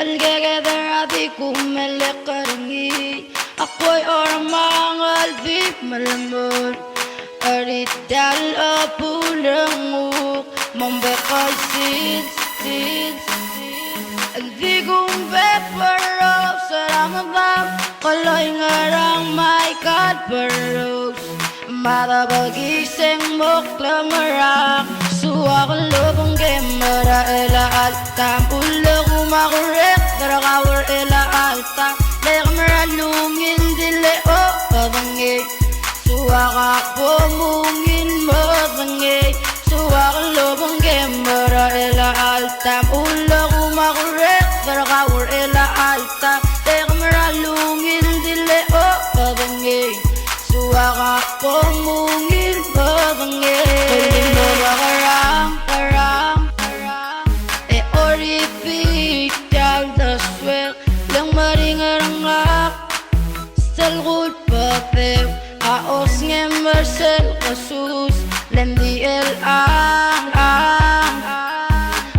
Algagada hatiku melekaringi, ako'y oramang aldi malambot. Arital apulanguk, membekal sid. Aldi kong beparok sa ramadam, kaloy ngarang may kadparok. Matapagising moklamarak, suwa ko lubong gemara ila altam. Ulo kumakurek, darakawar ila altam. Lekamara lungin dili o kabangi, suwa ka pumungin mabangi. Suwa ko lubong gemara ila altam. Ulo kumakurek, darakawar ila altam. Lekamara lungin dili o kabangi, suwa ka pumungin mabangi. Kuling mo ba karang e oripik dal daswek lang maringarangak salgut papel aos nge mersel kasus lendi el ang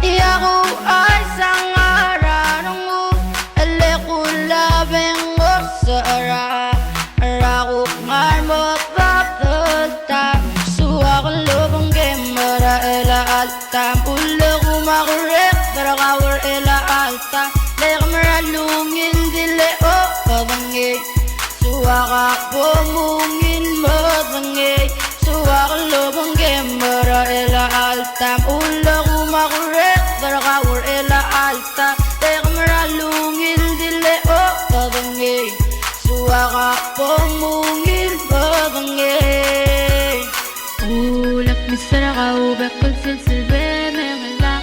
iyaku ay sangaranungu ele kulabeng osara rakuk ngar mapapalta suwa kalubong gemara ela altam. Ulo kumakurek darakawar ela altam. Lekamara lungin dili o kabangi, suwa ka pumungin mabangi. Suwa kalubong gemara ela altam. Ulo kumakurek darakawar ela altam. Lekamara lungin dili o kabangi, suwa ka pumungin mabangi. لك مسرقة وبكل سلسل بمغلا،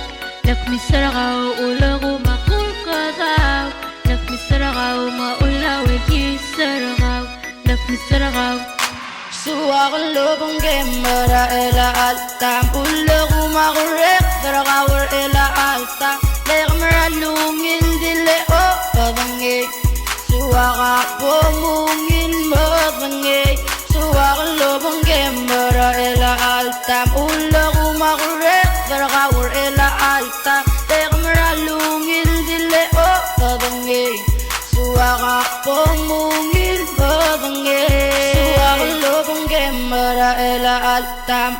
لك مسرقة وقولك وما قول كذاب، لك مسرقة وما قولها ويجي سرقة، لك مسرقة. Suwa kalubong gemara ela altam. Ulo kumakurek darakawar ela altam. Lekamara lungin dili o kabangi, suwa ka pumungin mabangi. Suwa kalubong gemara ela altam. Ulo kumakurek darakawar ela altam. Lekamara lungin dili o kabangi, suwa ka pumungin mabangi. Suwa kalubong gemara ela altam.